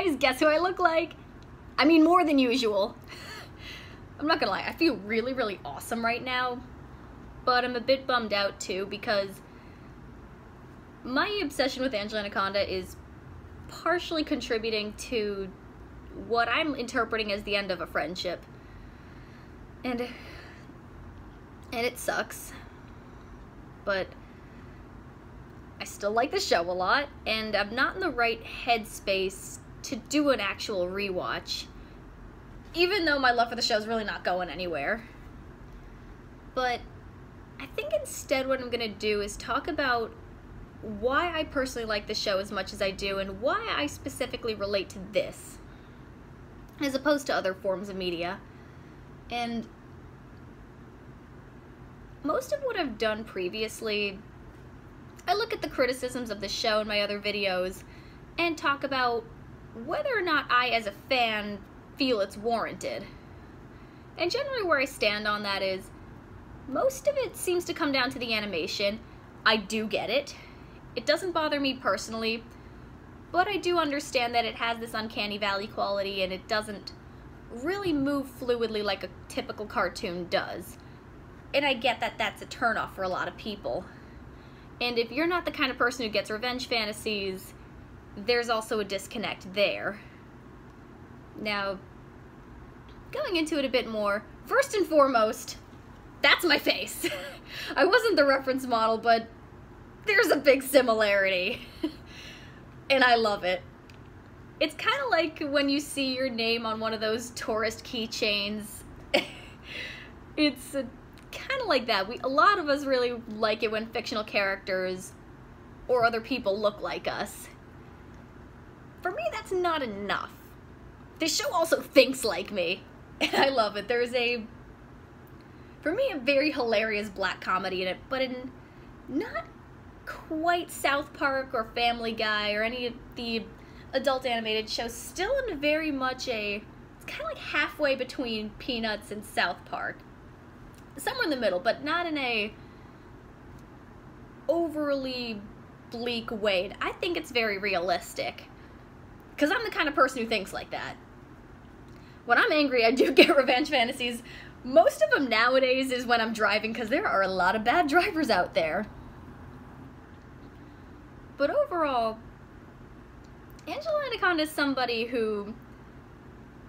guys, guess who I look like? I mean, more than usual. I'm not gonna lie, I feel really, really awesome right now, but I'm a bit bummed out too because my obsession with Anaconda is partially contributing to what I'm interpreting as the end of a friendship. And it sucks. But I still like the show a lot, and I'm not in the right headspace to do an actual rewatch, even though my love for the show is really not going anywhere. But I think instead what I'm gonna do is talk about why I personally like the show as much as I do, and why I specifically relate to this, as opposed to other forms of media. And most of what I've done previously, I look at the criticisms of the show in my other videos and talk about whether or not I, as a fan, feel it's warranted. And generally where I stand on that is, most of it seems to come down to the animation. I do get it. It doesn't bother me personally, but I do understand that it has this uncanny valley quality and it doesn't really move fluidly like a typical cartoon does. And I get that that's a turnoff for a lot of people. And if you're not the kind of person who gets revenge fantasies, there's also a disconnect there. Now, going into it a bit more, first and foremost, that's my face. I wasn't the reference model, but there's a big similarity. And I love it. It's kind of like when you see your name on one of those tourist keychains. It's kind of like that. A lot of us really like it when fictional characters or other people look like us. For me, that's not enough. This show also thinks like me, and I love it. There's for me, a very hilarious black comedy in it, but in not quite South Park or Family Guy or any of the adult animated shows, still in very much it's kind of like halfway between Peanuts and South Park. Somewhere in the middle, but not in a overly bleak way. I think it's very realistic, because I'm the kind of person who thinks like that. When I'm angry, I do get revenge fantasies. Most of them nowadays is when I'm driving, because there are a lot of bad drivers out there. But overall, Anaconda is somebody who,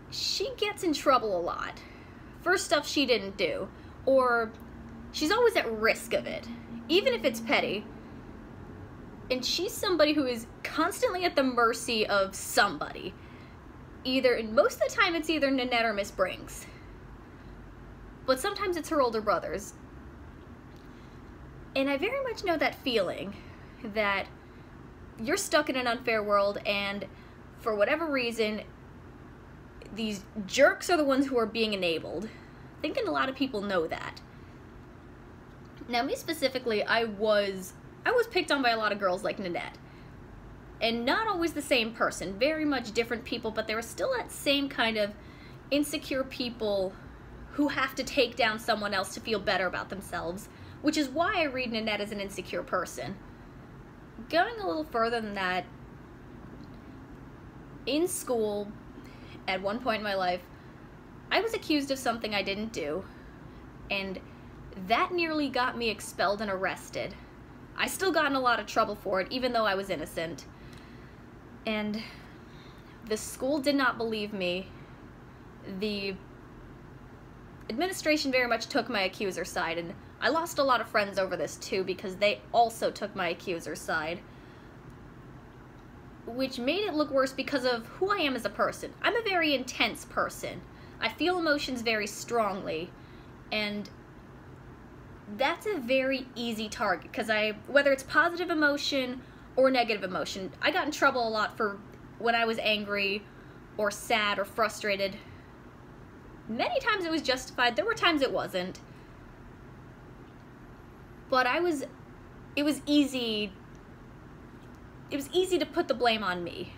she gets in trouble a lot for stuff she didn't do. Or she's always at risk of it, even if it's petty. And she's somebody who is constantly at the mercy of somebody. And most of the time it's either Nanette or Miss Brinks. But sometimes it's her older brothers. And I very much know that feeling that you're stuck in an unfair world, and for whatever reason, these jerks are the ones who are being enabled. I think a lot of people know that. Now, me specifically, I was picked on by a lot of girls like Nanette. And not always the same person, very much different people, but there was still that same kind of insecure people who have to take down someone else to feel better about themselves, which is why I read Nanette as an insecure person. Going a little further than that, in school, at one point in my life, I was accused of something I didn't do, and that nearly got me expelled and arrested. I still got in a lot of trouble for it, even though I was innocent. And the school did not believe me. The administration very much took my accuser's side, and I lost a lot of friends over this too, because they also took my accuser's side. Which made it look worse because of who I am as a person. I'm a very intense person. I feel emotions very strongly, and that's a very easy target, because whether it's positive emotion or negative emotion, I got in trouble a lot for when I was angry or sad or frustrated. Many times it was justified, there were times it wasn't. But it was easy to put the blame on me.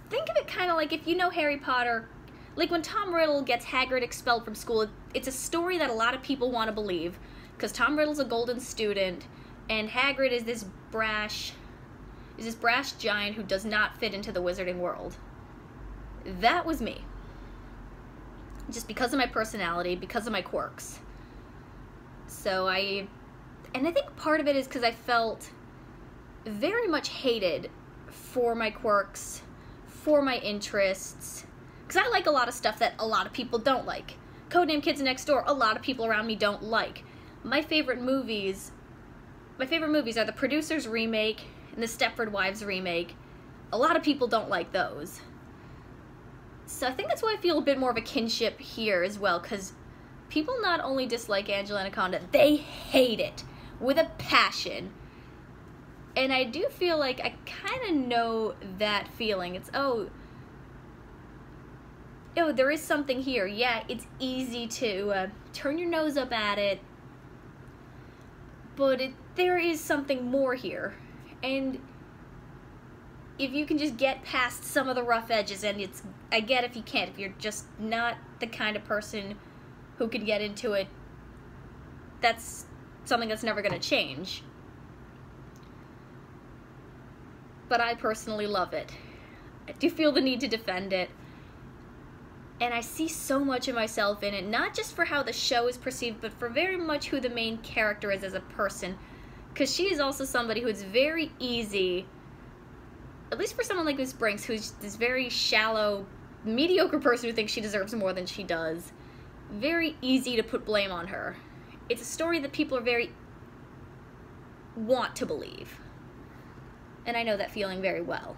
Think of it kind of like, if you know Harry Potter, like when Tom Riddle gets Hagrid expelled from school, it's a story that a lot of people want to believe, because Tom Riddle's a golden student, and Hagrid is this brash giant who does not fit into the wizarding world. That was me. Just because of my personality, because of my quirks. And I think part of it is because I felt very much hated for my quirks, for my interests, because I like a lot of stuff that a lot of people don't like. Codename Kids Next Door, a lot of people around me don't like. My favorite movies are The Producers remake and the Stepford Wives remake. A lot of people don't like those. So I think that's why I feel a bit more of a kinship here as well, because people not only dislike Angela Anaconda, they hate it with a passion. And I do feel like I kind of know that feeling. It's, oh, there is something here. Yeah, it's easy to turn your nose up at it, but there is something more here. And if you can just get past some of the rough edges, and I get if you can't, if you're just not the kind of person who can get into it, that's something that's never going to change. But I personally love it. I do feel the need to defend it. And I see so much of myself in it, not just for how the show is perceived, but for very much who the main character is as a person. Because she is also somebody who is very easy, at least for someone like Miss Brinks, who's this very shallow, mediocre person who thinks she deserves more than she does. Very easy to put blame on her. It's a story that people are want to believe. And I know that feeling very well.